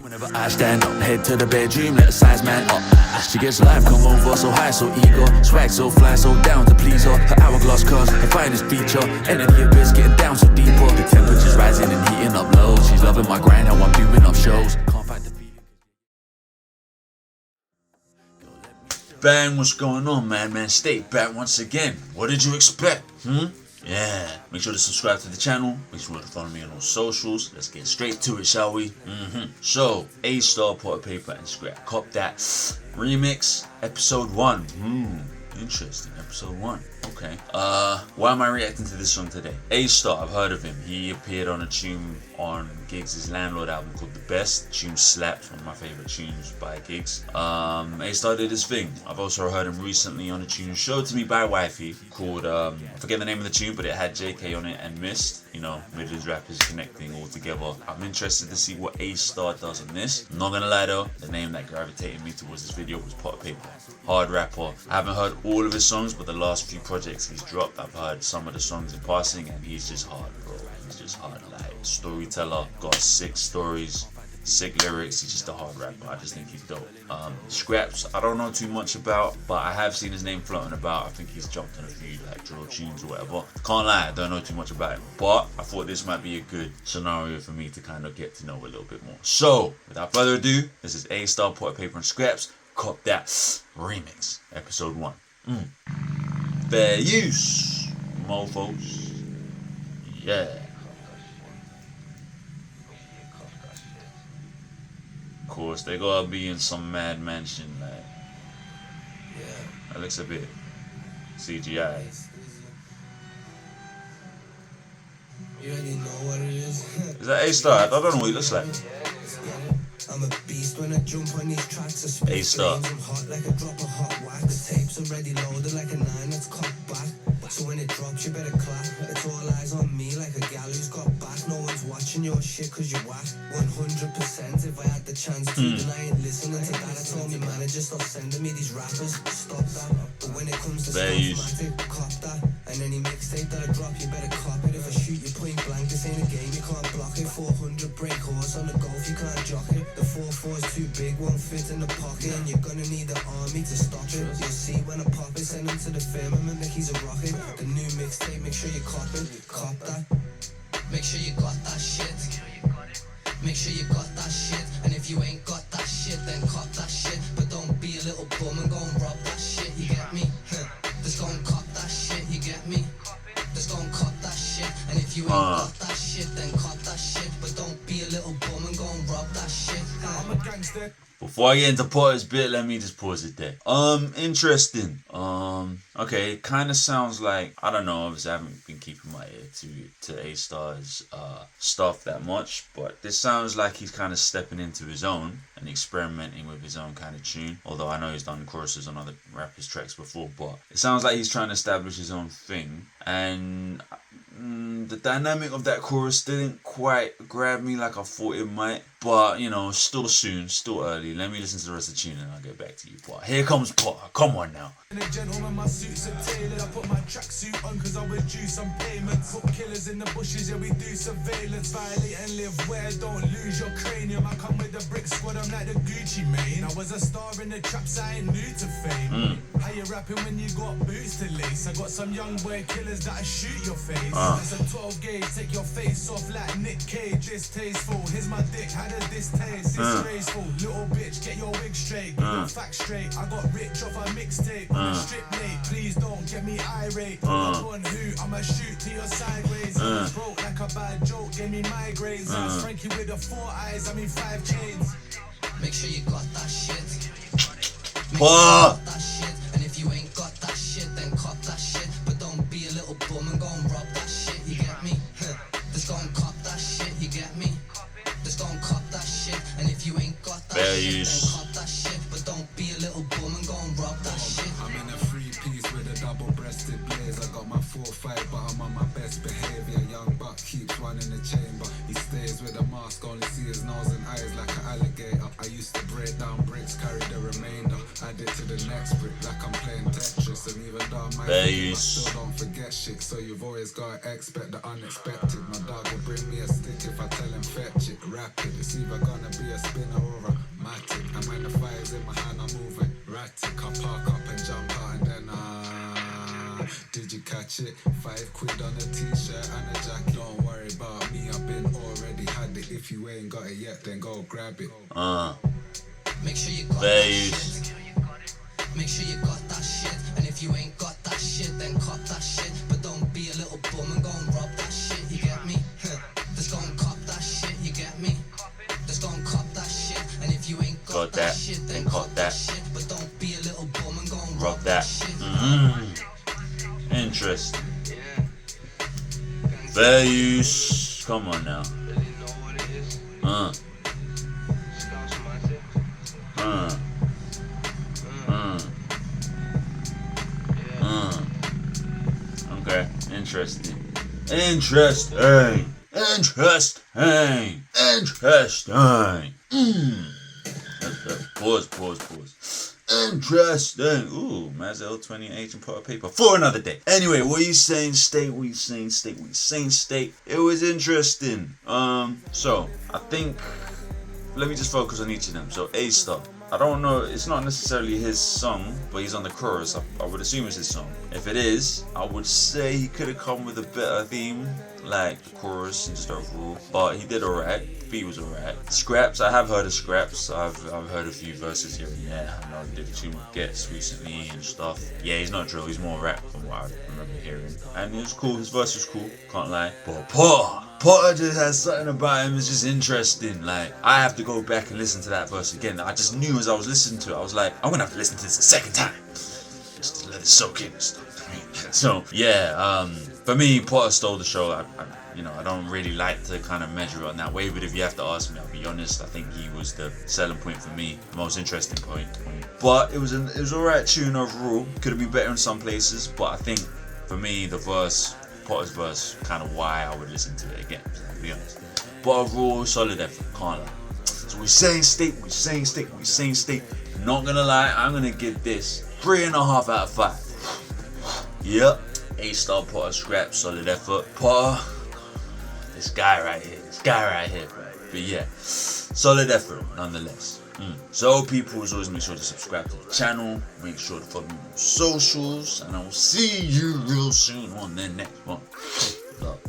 Whenever I stand up, head to the bedroom, let the size man up. She gets life, come over, so high, so ego. Swag so fly, so down to please her. Her hourglass curves, her finest feature. Energy abyss, getting down so deeper. The temperature's rising and heating up low. She's loving my grind, how I'm doing up shows. Can't fight the feeling. Bang, what's going on, man? Stay back once again. What did you expect? Yeah, make sure to subscribe to the channel. Make sure to follow me on all socials. Let's get straight to it, shall we? So, Aystar, Payper, and Skrapz. Cop that remix, episode 1. Interesting, episode 1. Okay. Why am I reacting to this song today? Aystar, I've heard of him. He appeared on a tune on Giggs' Landlord album called The Best. The tune slaps, one of my favorite tunes by Giggs. Aystar did his thing. I've also heard him recently on a tune showed to me by Wifey called, I forget the name of the tune, but it had JK on it and Mist. You know, Midlands rappers connecting all together. I'm interested to see what Aystar does on this. I'm not gonna lie though, the name that gravitated me towards this video was Payper. Hard rapper. I haven't heard all of his songs, but the last few projects he's dropped, I've heard some of the songs in passing, and he's just hard, bro. He's just hard, like storyteller, got sick stories, sick lyrics. He's just a hard rapper. I just think he's dope. Skrapz, I don't know too much about, but I have seen his name floating about. I think he's jumped on a few like drill tunes or whatever. Can't lie, I don't know too much about him, but I thought this might be a good scenario for me to kind of get to know a little bit more. So, without further ado, this is Aystar, Payper, and Skrapz. Cop that remix, episode 1. Fair use, mofos. Yeah. Of course, they gotta be in some mad mansion, like. Yeah. That looks a bit CGI. You already know what it is. Is that Aystar? I don't know what he looks like. I'm a beast when I jump on these tracks. Aystar. I'm hot like a drop of hot wax. Tapes already loaded like a 9 that's cocked back. So when it drops, you better clap. It's all eyes on me like a gal who's got back. No one's watching your shit cause you whack. 100% if I had the chance to, then I ain't listening to that. I told me manager stop sending me these rappers. Stop that. But when it comes to Skrapz, cop that. And any mixtape that I drop, you better cop it. If I shoot you point blank, this ain't a game, you can't block it. 400 break horse on the golf, you can't jock it. The 4-4's too big, won't fit in the pocket, and you're gonna need the army to stop it. You'll see when I pop it, send him to the firmament like he's a rocket. The new mixtape, make sure you cop it, cop that. Make sure you got that shit. Make sure you got that shit. And if you ain't got that shit, then cop that shit. But don't be a little bum and go and rob that shit, you get me? Just go and cop that shit, you get me? Just go and cop that shit. And if you ain't got that shit, then cop that shit. But don't be a little bum and go and rob that shit. I'm a gangster. Before I get into Potter's bit, let me just pause it there. Interesting. Okay, it kind of sounds like, I don't know, obviously I haven't been keeping my ear to Aystar's stuff that much, but this sounds like he's kind of stepping into his own and experimenting with his own kind of tune. Although I know he's done choruses on other rappers' tracks before, but it sounds like he's trying to establish his own thing, and the dynamic of that chorus didn't quite grab me like I thought it might, but you know, still soon, still early. Let me listen to the rest of the tune and I'll get back to you. Potter. Here comes Potter, come on now. Gentleman, my suits are tailored. I put my tracksuit on cause I was due some payments. Put killers in the bushes, yeah, we do surveillance. Violate and live where, don't lose your cranium. I come with the brick squad, I'm like the Gucci Mane. I was a star in the traps, I ain't new to fame. How you rapping when you got boots to lace? I got some young boy killers that'll shoot your face. That's a 12 gauge, take your face off like Nick Cage. Distasteful, here's my dick, how does this taste? It's graceful, little bitch, get your wig straight, get your facts straight. I got rich off a mixtape, on a strip late. Please don't get me irate. Pull up on who, I'ma shoot to your sideways. Broke like a bad joke, gave me migraines. Frankie with the 4 eyes, I mean 5 chains. Make sure you got that shit. Make sure you got that shit. And if you ain't got that shit, then cop that shit. But don't be a little bum and go and rob that shit, you get me? Just go and cop that shit, you get me? Just go and cop that shit. And if you ain't got that shit, then cop that shit. But don't be a little bum and go and rob that shit. I'm in a 3-piece with a double-breasted blaze. I got my 4-5, but I'm on my best behavior. Young buck keeps one in the chamber. He stays with a mask, only see his nose and eyes. eyes like an alligator. I used to break down bricks, carry the remainder. Add it to the next brick like I'm playing Tetris. And even though I might forget, I still don't forget shit. So you've always got to expect the unexpected. My dog will bring me a stick if I tell him fetch it. Rapid, it's either gonna be a spinner or a matic. And when the fire's in my hand, I'm moving erratic. I park up and jump out and then did you catch it? 5 quid on a t-shirt and a jacket. Don't worry about me, I've been already had it. If you ain't got it yet, then go grab it. Make sure you got that shit. Make sure you got that shit. And if you ain't got that shit, then cop that shit. But don't be a little bum and go and rob that shit, you get me? Just go and cop that shit, you get me? Just go and cop that shit. And if you ain't got that shit, then cop that shit. But don't be a little bum and go and rob that shit. Interesting. Values. Come on now. Okay. Interesting. Pause. Interesting. Ooh, Mazel 28 and put a paper for another day. Anyway, what are you saying, State? What are you saying, State? It was interesting. So I think let me just focus on each of them. So Aystar. I don't know, it's not necessarily his song, but he's on the chorus. I would assume it's his song. If it is, I would say he could have come with a better theme, like the chorus and just overall. But he did alright. The beat was alright. Skrapz, I have heard of Skrapz. I've heard a few verses here and there. I know he did a tune with Gets recently and stuff. Yeah, he's not drill, he's more rap from what I remember hearing. And it was cool, his verse was cool, can't lie. But Potter just has something about him, it's just interesting. Like, I have to go back and listen to that verse again. I just knew as I was listening to it, I was like, I'm gonna have to listen to this a second time, just to let it soak in and stuff. So yeah, for me, Potter stole the show. I don't really like to kind of measure it on that way, but if you have to ask me, I'll be honest, I think he was the selling point for me, the most interesting point. But it was alright tune overall. Could have been better in some places, but I think for me, the verse, Potter's verse, kind of why I would listen to it again, to be honest. But overall, solid effort, can't lie. So we're saying State. Not gonna lie, I'm gonna give this 3.5 out of 5. Yep, Aystar, Potter, Skrapz, solid effort. Potter, this guy right here. But yeah, solid effort nonetheless. So people, as always, make sure to subscribe to the channel, make sure to follow me on socials, and I will see you real soon on the next one. Love.